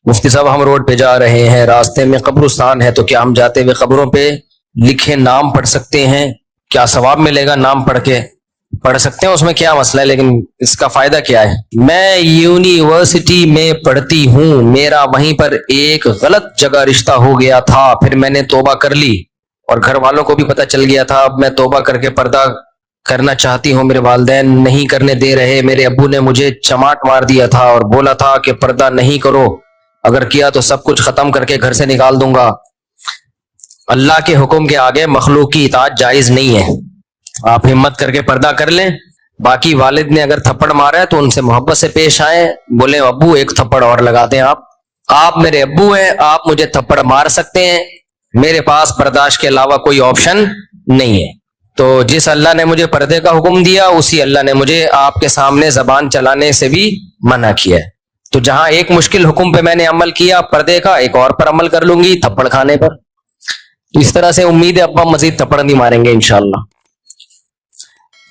مفتی صاحب ہم روڈ پہ جا رہے ہیں، راستے میں قبرستان ہے، تو کیا ہم جاتے ہوئے قبروں پہ لکھے نام پڑھ سکتے ہیں؟ کیا ثواب ملے گا؟ نام پڑھ کے پڑھ سکتے ہیں، اس میں کیا مسئلہ ہے، لیکن اس کا فائدہ کیا ہے؟ میں یونیورسٹی میں پڑھتی ہوں، میرا وہیں پر ایک غلط جگہ رشتہ ہو گیا تھا، پھر میں نے توبہ کر لی اور گھر والوں کو بھی پتہ چل گیا تھا، اب میں توبہ کر کے پردہ کرنا چاہتی ہوں، میرے والدین نہیں کرنے دے رہے، میرے ابو نے مجھے چماٹ مار دیا تھا اور بولا تھا کہ پردہ نہیں کرو، اگر کیا تو سب کچھ ختم کر کے گھر سے نکال دوں گا۔ اللہ کے حکم کے آگے مخلوق کی اطاعت جائز نہیں ہے، آپ ہمت کر کے پردہ کر لیں۔ باقی والد نے اگر تھپڑ مارا ہے تو ان سے محبت سے پیش آئیں، بولے ابو ایک تھپڑ اور لگا دیں، آپ میرے ابو ہیں، آپ مجھے تھپڑ مار سکتے ہیں، میرے پاس برداشت کے علاوہ کوئی آپشن نہیں ہے۔ تو جس اللہ نے مجھے پردے کا حکم دیا، اسی اللہ نے مجھے آپ کے سامنے زبان چلانے سے بھی منع کیا ہے۔ تو جہاں ایک مشکل حکم پہ میں نے عمل کیا پردے کا، ایک اور پر عمل کر لوں گی تھپڑ کھانے پر۔ اس طرح سے امید ہے ابا مزید تھپڑ نہیں ماریں گے انشاءاللہ۔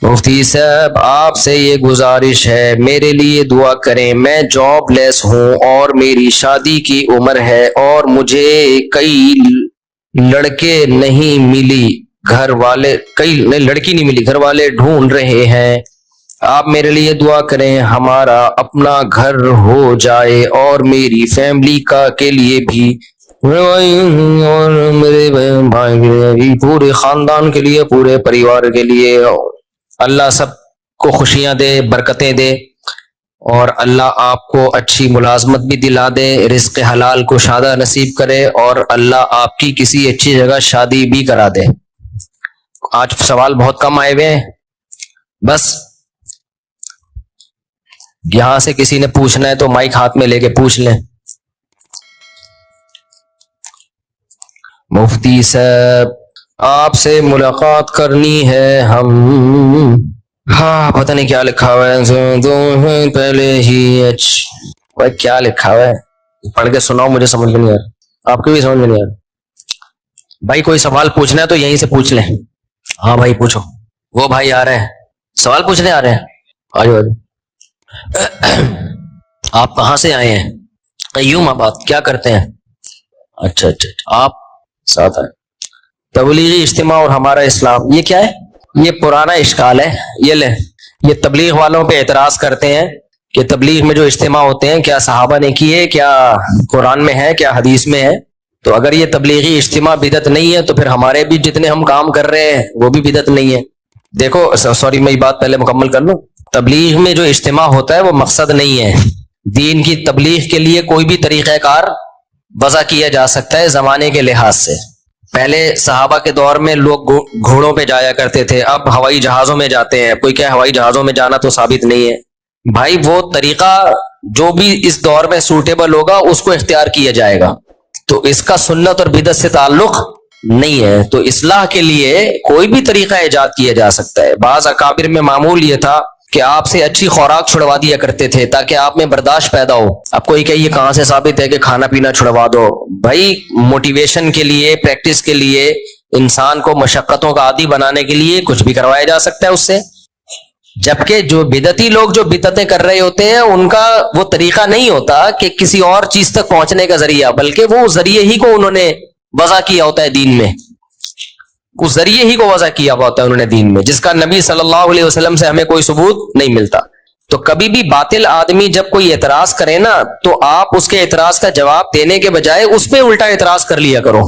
مفتی صاحب آپ سے یہ گزارش ہے، میرے لیے دعا کریں، میں جاب لیس ہوں اور میری شادی کی عمر ہے اور مجھے کئی لڑکے نہیں ملی، لڑکی نہیں ملی، گھر والے ڈھونڈ رہے ہیں، آپ میرے لیے دعا کریں ہمارا اپنا گھر ہو جائے اور میری فیملی کے لیے بھی اور میرے بھائی کے لیے بھی، پورے خاندان کے لیے، پورے پریوار کے لیے، اللہ سب کو خوشیاں دے، برکتیں دے، اور اللہ آپ کو اچھی ملازمت بھی دلا دے، رزق حلال کو شادہ نصیب کرے، اور اللہ آپ کی کسی اچھی جگہ شادی بھی کرا دے۔ آج سوال بہت کم آئے ہوئے ہیں، بس یہاں سے کسی نے پوچھنا ہے تو مائک ہاتھ میں لے کے پوچھ لیں۔ مفتی صاحب آپ سے ملاقات کرنی ہے ہم، ہاں پتہ نہیں کیا لکھا ہوا ہے پہلے ہی، بھائی کیا لکھا ہوا ہے، پڑھ کے سناؤ، مجھے سمجھ میں نہیں آ رہا، آپ کو بھی سمجھ میں نہیں آ رہا۔ بھائی کوئی سوال پوچھنا ہے تو یہیں سے پوچھ لیں۔ ہاں بھائی پوچھو، وہ بھائی آ رہے ہیں سوال پوچھنے آ رہے ہیں، آجو آجو۔ آپ کہاں سے آئے ہیں؟ قیوم آباد، کیا کرتے ہیں؟ اچھا اچھا، آپ ساتھ آئے۔ تبلیغی اجتماع اور ہمارا اسلام، یہ کیا ہے؟ یہ پرانا اشکال ہے، یہ لے، یہ تبلیغ والوں پہ اعتراض کرتے ہیں کہ تبلیغ میں جو اجتماع ہوتے ہیں کیا صحابہ نے کیے، کیا قرآن میں ہے، کیا حدیث میں ہے؟ تو اگر یہ تبلیغی اجتماع بدعت نہیں ہے تو پھر ہمارے بھی جتنے ہم کام کر رہے ہیں وہ بھی بدعت نہیں ہے۔ دیکھو سوری میں یہ بات پہلے مکمل کر لوں، تبلیغ میں جو اجتماع ہوتا ہے وہ مقصد نہیں ہے، دین کی تبلیغ کے لیے کوئی بھی طریقہ کار وضع کیا جا سکتا ہے زمانے کے لحاظ سے۔ پہلے صحابہ کے دور میں لوگ گھوڑوں پہ جایا کرتے تھے، اب ہوائی جہازوں میں جاتے ہیں، کوئی کہ ہوائی جہازوں میں جانا تو ثابت نہیں ہے۔ بھائی وہ طریقہ جو بھی اس دور میں سوٹیبل ہوگا اس کو اختیار کیا جائے گا، تو اس کا سنت اور بدعت سے تعلق نہیں ہے۔ تو اصلاح کے لیے کوئی بھی طریقہ ایجاد کیا جا سکتا ہے۔ بعض اکابر میں معمول یہ تھا کہ آپ سے اچھی خوراک چھڑوا دیا کرتے تھے تاکہ آپ میں برداشت پیدا ہو۔ اب کوئی کہ یہ کہاں سے ثابت ہے کہ کھانا پینا چھڑوا دو؟ بھائی موٹیویشن کے لیے، پریکٹس کے لیے، انسان کو مشقتوں کا عادی بنانے کے لیے کچھ بھی کروایا جا سکتا ہے اس سے۔ جبکہ جو بدعتی لوگ جو بدعتیں کر رہے ہوتے ہیں ان کا وہ طریقہ نہیں ہوتا کہ کسی اور چیز تک پہنچنے کا ذریعہ، بلکہ وہ ذریعے ہی کو انہوں نے وضع کیا ہوتا ہے دین میں، اس ذریعے ہی کو وضع کیا ہوا ہوتا ہے انہوں نے دین میں، جس کا نبی صلی اللہ علیہ وسلم سے ہمیں کوئی ثبوت نہیں ملتا۔ تو کبھی بھی باطل آدمی جب کوئی اعتراض کرے نا تو آپ اس کے اعتراض کا جواب دینے کے بجائے اس پہ الٹا اعتراض کر لیا کرو۔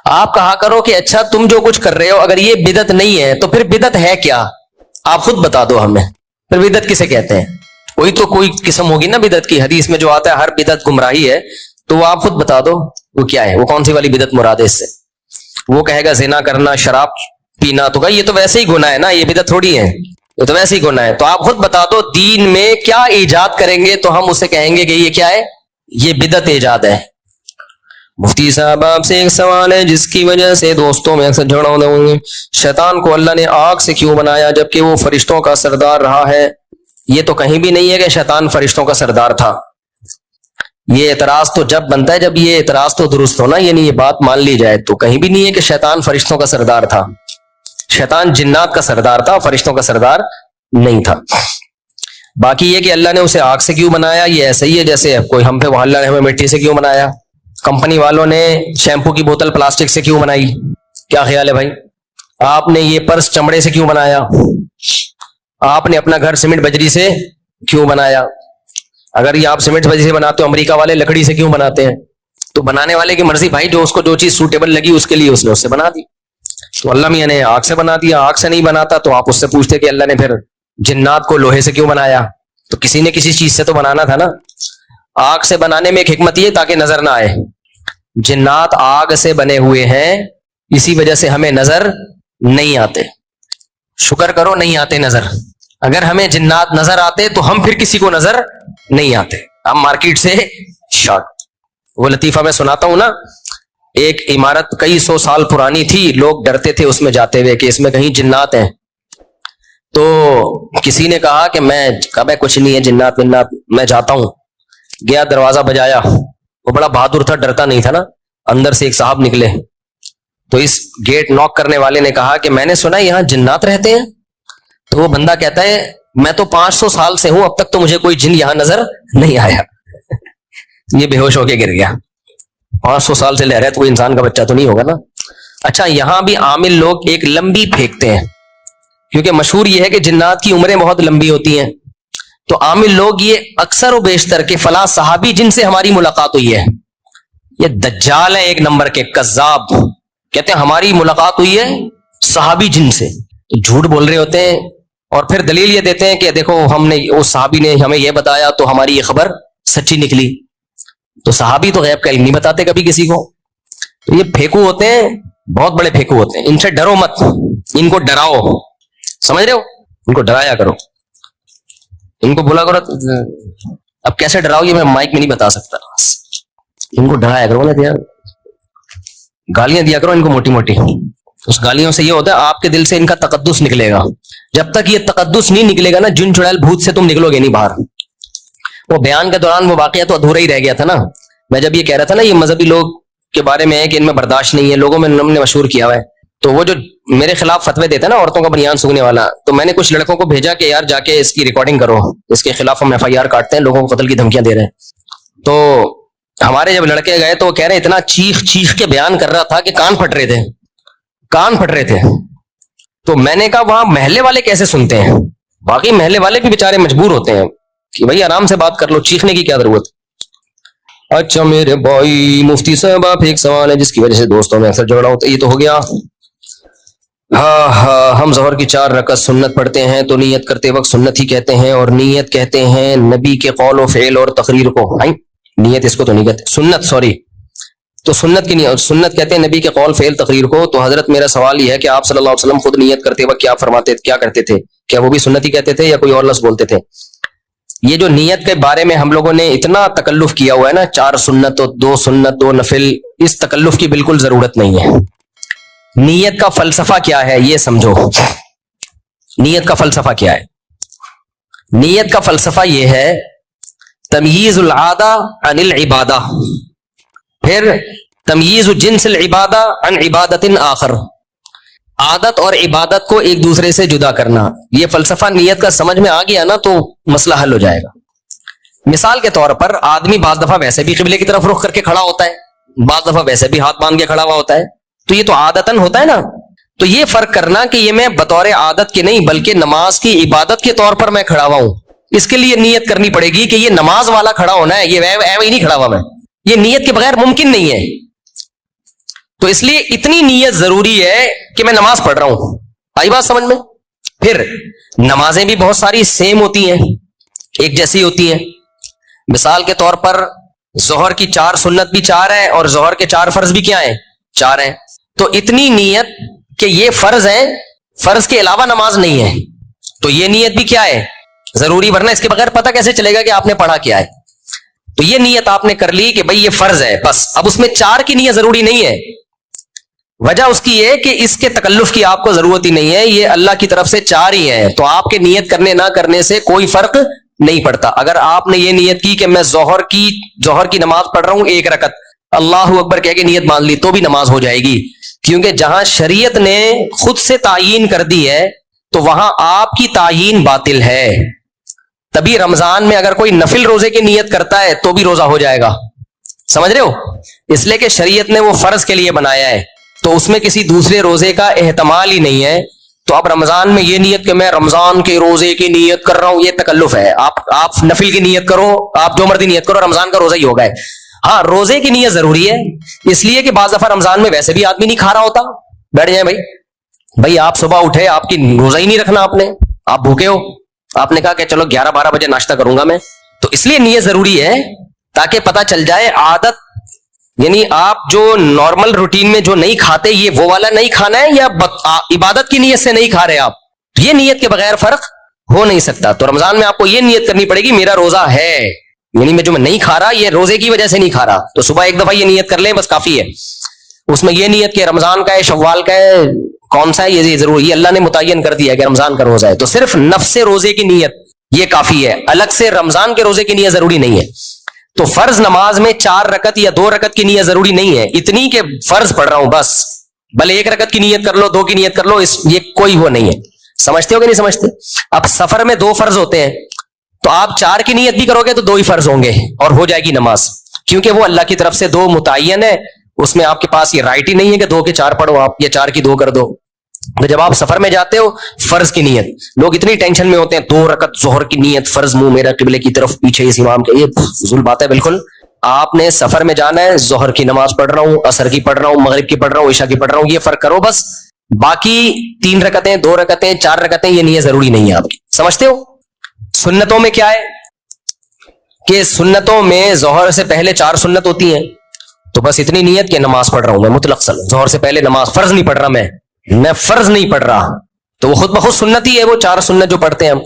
آپ کہا کرو کہ اچھا تم جو کچھ کر رہے ہو اگر یہ بدعت نہیں ہے تو پھر بدعت ہے کیا؟ آپ خود بتا دو ہمیں، پھر بدعت کسے کہتے ہیں؟ کوئی قسم ہوگی نا بدعت کی، حدیث میں جو آتا ہے ہر بدعت گمراہی ہے، تو وہ آپ خود بتا دو وہ کیا ہے، وہ کون سی والی بدعت مراد ہے اس سے؟ وہ کہے گا زنا کرنا، شراب پینا، تو یہ تو ویسے ہی گناہ ہے نا، یہ بدعت تھوڑی ہے، یہ تو ویسے ہی گناہ ہے۔ تو آپ خود بتا دو دین میں کیا ایجاد کریں گے تو ہم اسے کہیں گے کہ یہ کیا ہے، یہ بدعت ایجاد ہے۔ مفتی صاحب آپ سے ایک سوال ہے جس کی وجہ سے دوستوں میں اکثر جھگڑا ہوتا ہے، شیطان کو اللہ نے آگ سے کیوں بنایا جبکہ وہ فرشتوں کا سردار رہا ہے؟ یہ تو کہیں بھی نہیں ہے کہ شیطان فرشتوں کا سردار تھا۔ یہ اعتراض تو جب بنتا ہے جب یہ اعتراض تو درست ہونا، یعنی یہ بات مان لی جائے، تو کہیں بھی نہیں ہے کہ شیطان فرشتوں کا سردار تھا۔ شیطان جنات کا سردار تھا، فرشتوں کا سردار نہیں تھا۔ باقی یہ کہ اللہ نے اسے آگ سے کیوں بنایا یہ ایسا ہی ہے جیسے کوئی ہم پہ وہ اللہ نے ہمیں مٹی سے کیوں بنایا. کمپنی والوں نے شیمپو کی بوتل پلاسٹک سے کیوں بنائی؟ کیا خیال ہے بھائی؟ آپ نے یہ پرس چمڑے سے کیوں بنایا؟ آپ نے اپنا گھر سیمنٹ بجری سے کیوں بنایا؟ اگر یہ آپ سیمنٹ بجری سے بناتے ہو، امریکہ والے لکڑی سے کیوں بناتے ہیں؟ تو بنانے والے کی مرضی بھائی، جو اس کو جو چیز سوٹیبل لگی اس کے لیے اس نے اس سے بنا دی. تو اللہ میاں نے آگ سے بنا دیا. آگ سے نہیں بناتا تو آپ اس سے پوچھتے کہ اللہ نے پھر جنات کو لوہے سے کیوں بنایا؟ تو کسی نے کسی چیز سے تو بنانا تھا نا. آگ سے بنانے میں ایک حکمت یہ تاکہ نظر نہ آئے. جنات آگ سے بنے ہوئے ہیں، اسی وجہ سے ہمیں نظر نہیں آتے. شکر کرو نہیں آتے نظر. اگر ہمیں جنات نظر آتے تو ہم پھر کسی کو نظر نہیں آتے، ہم مارکیٹ سے شارٹ. وہ لطیفہ میں سناتا ہوں نا. ایک عمارت کئی سو سال پرانی تھی، لوگ ڈرتے تھے اس میں جاتے ہوئے کہ اس میں کہیں جنات ہیں. تو کسی نے کہا کہ میں کب ہے کچھ نہیں ہے جنات ونات، میں جاتا ہوں. گیا دروازہ بجایا، وہ بڑا بہادر تھا، ڈرتا نہیں تھا نا. اندر سے ایک صاحب نکلے تو اس گیٹ نوک کرنے والے نے کہا کہ میں نے سنا یہاں جنات رہتے ہیں. تو وہ بندہ کہتا ہے میں تو 500 سال سے ہوں، اب تک تو مجھے کوئی جن یہاں نظر نہیں آیا. یہ بے ہوش ہو کے گر گیا. 500 سال سے لے رہے تو کوئی انسان کا بچہ تو نہیں ہوگا نا. اچھا یہاں بھی عامل لوگ ایک لمبی پھینکتے ہیں، کیونکہ مشہور یہ ہے کہ جنات کی عمریں بہت لمبی ہوتی ہیں. تو عامل لوگ یہ اکثر و بیشتر کہ فلاں صحابی جن سے ہماری ملاقات ہوئی ہے یہ دجال ہے، ایک نمبر کے کذاب. کہتے ہیں ہماری ملاقات ہوئی ہے صحابی جن سے. جھوٹ بول رہے ہوتے ہیں اور پھر دلیل یہ دیتے ہیں کہ دیکھو ہم نے اس صحابی نے ہمیں یہ بتایا تو ہماری یہ خبر سچی نکلی. تو صحابی تو غیب کا علم نہیں بتاتے کبھی کسی کو. تو یہ پھیکو ہوتے ہیں، بہت بڑے پھیکو ہوتے ہیں. ان سے ڈرو مت، ان کو ڈراؤ. سمجھ رہے ہو؟ ان کو ڈرایا کرو، ان کو بولا کرو. اب کیسے ڈراؤ یہ میں مائک میں نہیں بتا سکتا. ان کو ڈرایا کرو نا، گالیاں دیا کرو ان کو موٹی موٹی. اس گالیوں سے یہ ہوتا ہے آپ کے دل سے ان کا تقدس نکلے گا. جب تک یہ تقدس نہیں نکلے گا نا، جن چڑیل بھوت سے تم نکلو گے نہیں باہر. وہ بیان کے دوران وہ واقعہ تو ادھورا ہی رہ گیا تھا نا. میں جب یہ کہہ رہا تھا نا یہ مذہبی لوگ کے بارے میں ہے کہ ان میں برداشت نہیں ہے، لوگوں میں ہم نے مشہور کیا ہوا ہے. تو وہ جو میرے خلاف فتوے دیتا ہے نا عورتوں کا بنیان سونگنے والا، تو میں نے کچھ لڑکوں کو بھیجا کہ یار جا کے اس کی ریکارڈنگ کرو، اس کے خلاف ہم FIR کاٹتے ہیں، لوگوں کو قتل کی دھمکیاں دے رہے ہیں. تو ہمارے جب لڑکے گئے تو وہ کہہ رہے اتنا چیخ چیخ کے بیان کر رہا تھا کہ کان پھٹ رہے تھے، کان پھٹ رہے تھے. تو میں نے کہا وہاں محلے والے کیسے سنتے ہیں؟ باقی محلے والے بھی بیچارے مجبور ہوتے ہیں کہ بھائی آرام سے بات کر لو، چیخنے کی کیا ضرورت. اچھا میرے بھائی مفتی صاحب آپ ایک سوال ہے جس کی وجہ سے دوستوں میں اکثر جھگڑا ہوتا ہے. یہ تو ہو گیا. ہاں ہم ظہر کی 4 رکعت سنت پڑھتے ہیں تو نیت کرتے وقت سنت ہی کہتے ہیں، اور نیت کہتے ہیں نبی کے قول و فعل اور تقریر کو. نیت اس کو تو نہیں کہتے، سنت سوری. تو سنت کی نیت، سنت کہتے ہیں نبی کے قول فعل تقریر کو. تو حضرت میرا سوال یہ ہے کہ آپ صلی اللہ علیہ وسلم خود نیت کرتے وقت کیا فرماتے، کیا کرتے تھے؟ کیا وہ بھی سنت ہی کہتے تھے یا کوئی اور لفظ بولتے تھے؟ یہ جو نیت کے بارے میں ہم لوگوں نے اتنا تکلف کیا ہوا ہے نا، 4 سنت اور 2 سنت 2 نفل، اس تکلف کی بالکل ضرورت نہیں ہے. نیت کا فلسفہ کیا ہے یہ سمجھو. نیت کا فلسفہ کیا ہے؟ نیت کا فلسفہ یہ ہے تمییز العادہ عن العبادہ، پھر تمییز جنس العبادہ عن عبادت آخر. عادت اور عبادت کو ایک دوسرے سے جدا کرنا. یہ فلسفہ نیت کا سمجھ میں آ گیا نا تو مسئلہ حل ہو جائے گا. مثال کے طور پر آدمی بعض دفعہ ویسے بھی قبلے کی طرف رخ کر کے کھڑا ہوتا ہے، بعض دفعہ ویسے بھی ہاتھ باندھ کے کھڑا ہوا ہوتا ہے. تو یہ تو عادتاً ہوتا ہے نا. تو یہ فرق کرنا کہ یہ میں بطور عادت کے نہیں بلکہ نماز کی عبادت کے طور پر میں کھڑا ہوا ہوں، اس کے لیے نیت کرنی پڑے گی کہ یہ نماز والا کھڑا ہونا ہے، یہ ایویں نہیں کھڑا ہوا میں. یہ نیت کے بغیر ممکن نہیں ہے. تو اس لیے اتنی نیت ضروری ہے کہ میں نماز پڑھ رہا ہوں. آئی بات سمجھ میں؟ پھر نمازیں بھی بہت ساری سیم ہوتی ہیں، ایک جیسی ہوتی ہیں. مثال کے طور پر ظہر کی 4 سنت بھی 4 ہیں اور ظہر کے 4 فرض بھی کیا ہیں؟ 4 ہیں. تو اتنی نیت کہ یہ فرض ہیں، فرض کے علاوہ نماز نہیں ہے، تو یہ نیت بھی کیا ہے؟ ضروری، ورنہ اس کے بغیر پتہ کیسے چلے گا کہ آپ نے پڑھا کیا ہے. تو یہ نیت آپ نے کر لی کہ بھئی یہ فرض ہے بس. اب اس میں 4 کی نیت ضروری نہیں ہے. وجہ اس کی ہے کہ اس کے تکلف کی آپ کو ضرورت ہی نہیں ہے، یہ اللہ کی طرف سے 4 ہی ہیں. تو آپ کے نیت کرنے نہ کرنے سے کوئی فرق نہیں پڑتا. اگر آپ نے یہ نیت کی کہ میں ظہر کی نماز پڑھ رہا ہوں 1 رکعت، اللہ اکبر کہہ کے نیت مان لی تو بھی نماز ہو جائے گی. کیونکہ جہاں شریعت نے خود سے تعیین کر دی ہے تو وہاں آپ کی تعیین باطل ہے. تبھی رمضان میں اگر کوئی نفل روزے کی نیت کرتا ہے تو بھی روزہ ہو جائے گا. سمجھ رہے ہو؟ اس لیے کہ شریعت نے وہ فرض کے لیے بنایا ہے, تو اس میں کسی دوسرے روزے کا احتمال ہی نہیں ہے. تو اب رمضان میں یہ نیت کہ میں رمضان کے روزے کی نیت کر رہا ہوں, یہ تکلف ہے. آپ نفل کی نیت کرو, آپ جو مرضی نیت کرو, رمضان کا روزہ ہی ہوگا. ہاں روزے کی نیت ضروری ہے, اس لیے کہ بعض دفعہ رمضان میں ویسے بھی آدمی نہیں کھا رہا ہوتا, بیٹھ جائیں بھائی آپ صبح اٹھے, آپ کی روزہ ہی نہیں رکھنا, آپ بھوکے ہو, آپ نے کہا کہ چلو 11-12 بجے ناشتہ کروں گا میں, تو اس لیے نیت ضروری ہے تاکہ پتہ چل جائے عادت, یعنی آپ جو نارمل روٹین میں جو نہیں کھاتے یہ وہ والا نہیں کھانا ہے یا عبادت کی نیت سے نہیں کھا رہے آپ, یہ نیت کے بغیر فرق ہو نہیں سکتا. تو رمضان میں آپ کو یہ نیت کرنی پڑے گی میرا روزہ ہے, یعنی میں نہیں کھا رہا یہ روزے کی وجہ سے نہیں کھا رہا, تو صبح ایک دفعہ یہ نیت کر لیں بس کافی ہے. اس میں یہ نیت کہ رمضان کا ہے, شوال کا ہے, کون سا ہے, یہ ضروری, یہ اللہ نے متعین کر دیا کہ رمضان کا روزہ ہے, تو صرف نفس روزے کی نیت یہ کافی ہے, الگ سے رمضان کے روزے کی نیت ضروری نہیں ہے. تو فرض نماز میں 4 رکعت یا 2 رکعت کی نیت ضروری نہیں ہے, اتنی کہ فرض پڑھ رہا ہوں بس, بھلے 1 رکعت کی نیت کر لو, 2 کی نیت کر لو, یہ کوئی وہ نہیں ہے. سمجھتے ہو کہ نہیں سمجھتے؟ اب سفر میں 2 فرض ہوتے ہیں, تو آپ 4 کی نیت بھی کرو گے تو 2 ہی فرض ہوں گے اور ہو جائے گی نماز, کیونکہ وہ اللہ کی طرف سے 2 متعین ہے, اس میں آپ کے پاس یہ رائٹ ہی نہیں ہے کہ 2 کے 4 پڑھو آپ, یا 4 کی 2 کر دو. تو جب آپ سفر میں جاتے ہو فرض کی نیت, لوگ اتنی ٹینشن میں ہوتے ہیں 2 رکعت ظہر کی نیت فرض, منہ میرا قبلے کی طرف, پیچھے اس امام کے, یہ فضول بات ہے بالکل. آپ نے سفر میں جانا ہے, ظہر کی نماز پڑھ رہا ہوں, عصر کی پڑھ رہا ہوں, مغرب کی پڑھ رہا ہوں, عشاء کی پڑھ رہا ہوں, یہ فرق کرو بس. باقی 3 رکعتیں 2 رکعتیں 4 رکعتیں یہ نیت ضروری نہیں ہے آپ کی. سمجھتے ہو؟ سنتوں میں کیا ہے کہ سنتوں میں ظہر سے پہلے 4 سنت ہوتی ہیں, تو بس اتنی نیت کہ نماز پڑھ رہا ہوں میں مطلق ظہر سے پہلے نماز, فرض نہیں پڑھ رہا میں فرض نہیں پڑھ رہا, تو وہ خود بخود سنت ہی ہے, وہ 4 سنت جو پڑھتے ہیں ہم.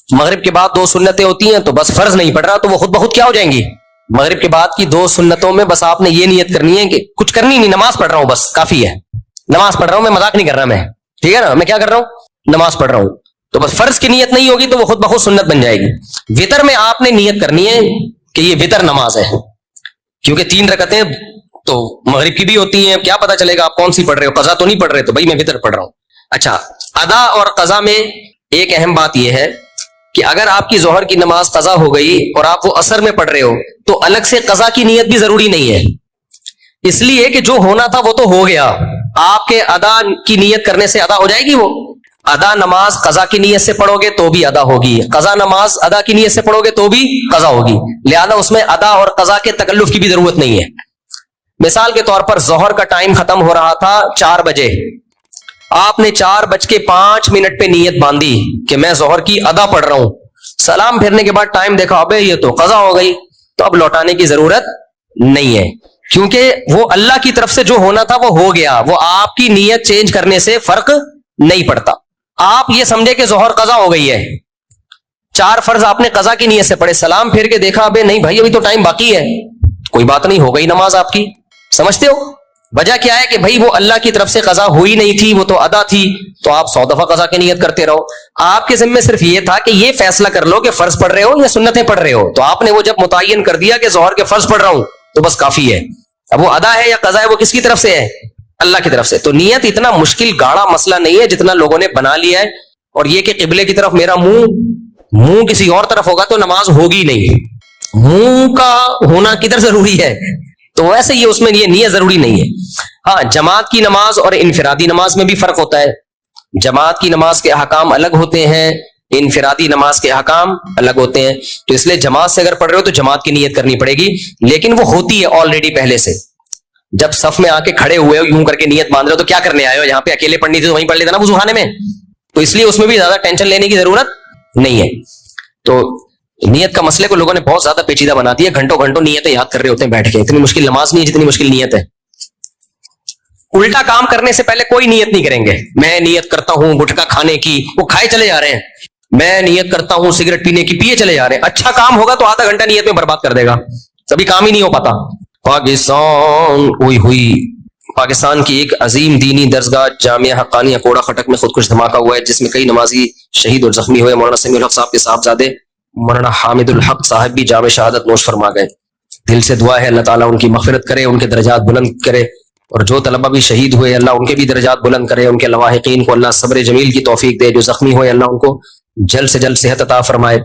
مغرب کے بعد 2 سنتیں ہوتی ہیں, تو بس فرض نہیں پڑھ رہا, تو وہ خود بخود کیا ہو جائیں گی. مغرب کے بعد کی 2 سنتوں میں بس آپ نے یہ نیت کرنی ہے کہ کچھ کرنی نہیں, نماز پڑھ رہا ہوں بس کافی ہے, نماز پڑھ رہا ہوں, میں مذاق نہیں کر رہا میں, ٹھیک ہے نا, میں کیا کر رہا ہوں, نماز پڑھ رہا ہوں. تو بس فرض کی نیت نہیں ہوگی تو وہ خود بخود سنت بن جائے گی. وتر میں آپ نے نیت کرنی ہے کہ یہ وتر نماز ہے, کیونکہ 3 رکعتیں تو مغرب کی بھی ہوتی ہیں, کیا پتا چلے گا آپ کون سی پڑھ رہے ہو, قضا تو نہیں پڑھ رہے, تو بھائی میں وتر پڑھ رہا ہوں. اچھا, ادا اور قضا میں ایک اہم بات یہ ہے کہ اگر آپ کی ظہر کی نماز قضا ہو گئی اور آپ وہ عصر میں پڑھ رہے ہو, تو الگ سے قضا کی نیت بھی ضروری نہیں ہے, اس لیے کہ جو ہونا تھا وہ تو ہو گیا. آپ کے ادا کی نیت کرنے سے ادا ہو جائے گی. وہ ادا نماز قضا کی نیت سے پڑھو گے تو بھی ادا ہوگی, قضا نماز ادا کی نیت سے پڑھو گے تو بھی قضا ہوگی, لہذا اس میں ادا اور قضا کے تکلف کی بھی ضرورت نہیں ہے. مثال کے طور پر ظہر کا ٹائم ختم ہو رہا تھا 4 بجے, آپ نے 4:05 پہ نیت باندھی کہ میں ظہر کی ادا پڑھ رہا ہوں, سلام پھرنے کے بعد ٹائم دیکھا ابے یہ تو قضا ہو گئی, تو اب لوٹانے کی ضرورت نہیں ہے, کیونکہ وہ اللہ کی طرف سے جو ہونا تھا وہ ہو گیا, وہ آپ کی نیت چینج کرنے سے فرق نہیں پڑتا. آپ یہ سمجھے کہ ظہر قضا ہو گئی ہے, 4 فرض آپ نے قضا کی نیت سے پڑھے, سلام پھر کے دیکھا ابے نہیں بھائی ابھی تو ٹائم باقی ہے, کوئی بات نہیں, ہو گئی نماز آپ کی. سمجھتے ہو؟ وجہ کیا ہے کہ بھائی وہ اللہ کی طرف سے قضا ہوئی نہیں تھی, وہ تو ادا تھی, تو آپ 100 دفعہ قضا کی نیت کرتے رہو. آپ کے ذمہ صرف یہ تھا کہ یہ فیصلہ کر لو کہ فرض پڑھ رہے ہو یا سنتیں پڑھ رہے ہو, تو آپ نے وہ جب متعین کر دیا کہ ظہر کے فرض پڑھ رہا ہوں تو بس کافی ہے. اب وہ ادا ہے یا قضا ہے وہ کس کی طرف سے ہے, اللہ کی طرف سے. تو نیت اتنا مشکل گاڑا مسئلہ نہیں ہے جتنا لوگوں نے بنا لیا ہے. اور یہ کہ قبلے کی طرف میرا منہ کسی اور طرف ہوگا تو نماز ہوگی نہیں, منہ کا ہونا کدھر ضروری ہے, تو ویسے یہ اس میں یہ نیت ضروری نہیں ہے. ہاں جماعت کی نماز اور انفرادی نماز میں بھی فرق ہوتا ہے. جماعت کی نماز کے احکام الگ ہوتے ہیں, انفرادی نماز کے احکام الگ ہوتے ہیں. تو اس لیے جماعت سے اگر پڑھ رہے ہو تو جماعت کی نیت کرنی پڑے گی, لیکن وہ ہوتی ہے آلریڈی پہلے سے. جب صف میں آ کے کھڑے ہوئے ہو یوں کر کے نیت باندھ رہے ہو تو کیا کرنے آئے ہو, یہاں پہ اکیلے پڑھنی تھی تو وہیں پڑھ لیتے نا وضو خانے میں, تو اس لیے اس میں بھی زیادہ ٹینشن لینے کی ضرورت نہیں ہے. تو نیت کا مسئلے کو لوگوں نے بہت زیادہ پیچیدہ بنا دیا, گھنٹوں گھنٹوں نیتیں یاد کر رہے ہوتے ہیں بیٹھ کے. اتنی مشکل نماز نہیں ہے جتنی مشکل نیت ہے. الٹا کام کرنے سے پہلے کوئی نیت نہیں کریں گے. میں نیت کرتا ہوں گٹکا کھانے کی, وہ کھائے چلے جا رہے ہیں. میں نیت کرتا ہوں سگریٹ پینے کی, پیے چلے جا رہے ہیں. اچھا کام ہوگا تو آدھا گھنٹہ نیت میں برباد کر دے گا, کبھی کام ہی نہیں ہو پاتا. پاکستان کی ایک عظیم دینی درسگاہ جامعہ حقانیہ کوڑا خٹک میں خودکش دھماکہ ہوا ہے, جس میں کئی نمازی شہید اور زخمی ہوئے. مولانا سمیع الحق صاحب کے صاحبزادے مولانا حامد الحق صاحب بھی جام شہادت نوش فرما گئے. دل سے دعا ہے اللہ تعالیٰ ان کی مغفرت کرے, ان کے درجات بلند کرے, اور جو طلبہ بھی شہید ہوئے اللہ ان کے بھی درجات بلند کرے. ان کے لواحقین کو اللہ صبر جمیل کی توفیق دے, جو زخمی ہوئے اللہ ان کو جلد سے جلد صحت عطا فرمائے.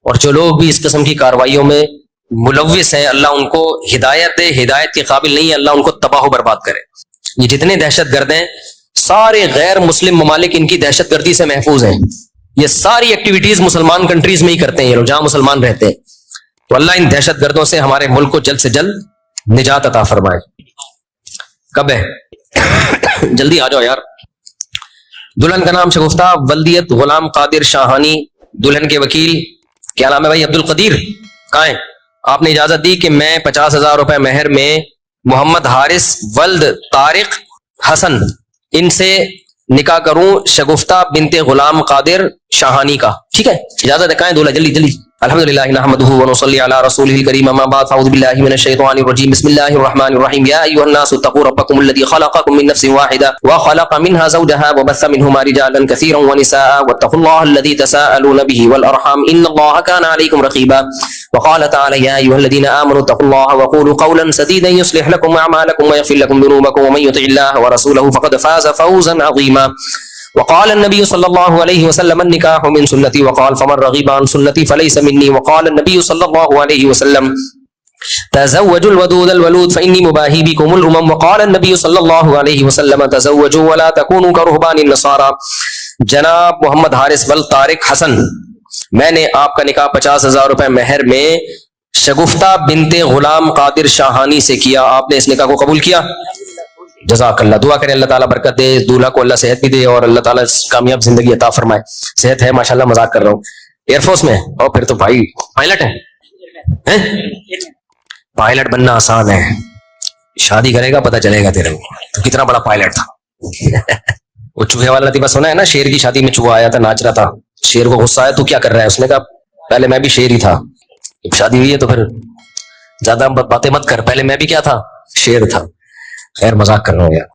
اور جو لوگ بھی اس قسم کی کارروائیوں میں ملوث ہیں اللہ ان کو ہدایت دے، ہدایت کے قابل نہیں ہے اللہ ان کو تباہ و برباد کرے۔ یہ جتنے دہشت گرد ہیں سارے غیر مسلم ممالک ان کی دہشت گردی سے محفوظ ہیں، یہ ساری ایکٹیویٹیز مسلمان کنٹریز میں ہی کرتے ہیں یہ لوگ جہاں مسلمان رہتے ہیں۔ تو اللہ ان دہشت گردوں سے ہمارے ملک کو جلد سے جلد نجات عطا فرمائے۔ کب ہے؟ جلدی آ جاؤ یار۔ دلہن کا نام شگفتہ ولدیت غلام قادر شاہانی، دلہن کے وکیل کیا نام ہے بھائی؟ عبد القدیر کہاں ہے؟ آپ نے اجازت دی کہ میں 50,000 روپے مہر میں محمد حارث ولد طارق حسن ان سے نکاح کروں شگفتہ بنت غلام قادر شاہانی کا، ٹھیک ہے؟ اجازت ہے، کہاں دولہ؟ جلدی جلدی۔ الحمدللہ نحمده ونصلی علی رسولہ الکریم، اما بعد فاعوذ باللہ من الشیطان الرجیم، بسم اللہ الرحمن الرحیم، یا ایھا الناس اتقوا ربکم الذی خلقکم من نفس واحدہ وخلق منها زوجها وبث منهما رجالا كثيرا ونساء واتقوا الله الذی تساءلون به والارحام ان الله كان علیکم رقیبا، وقال تعالی یا ایھا الذین آمنوا اتقوا الله وقولوا قولا سدیدا یصلح لكم اعمالکم ویغفر لكم ذنوبکم ومن یطع الله ورسوله فقد فاز فوزا عظیما۔ وقال النبي صلى الله عليه وسلم النكاح من سنتي وقال فمن رغب عن سنتي فليس مني، وقال النبي صلى الله عليه وسلم تزوجوا الودود الولود فإني مباهي بكم الأمم، وقال النبي صلى الله عليه وسلم تزوجوا ولا تكونوا كرهبان النصارى۔ جناب محمد حارث ول طارق حسن، میں نے آپ کا نکاح 50,000 روپے مہر میں شگفتہ بنت غلام قادر شاہانی سے کیا، آپ نے اس نکاح کو قبول کیا؟ جزاک اللہ۔ دعا کریں اللہ تعالیٰ برکت دے، دولہا کو اللہ صحت بھی دے اور اللہ تعالیٰ کامیاب زندگی عطا فرمائے۔ صحت ہے ماشاءاللہ، مذاق کر رہا ہوں۔ ایئر فورس میں اور پھر تو بھائی پائلٹ ہے، پائلٹ بننا آسان ہے، شادی کرے گا پتہ چلے گا تیرے کو تو کتنا بڑا پائلٹ تھا۔ وہ چوہے والا لطیفہ سنا ہے نا، شیر کی شادی میں چوہا آیا تھا ناچ رہا تھا، شیر کو غصہ آیا تو کیا کر رہا ہے، اس نے کہا پہلے میں بھی شیر ہی تھا، جب شادی ہوئی ہے تو پھر زیادہ باتیں مت کر، پہلے میں بھی کیا تھا، شیر تھا۔ خیر مذاق کر رہا ہوں یار۔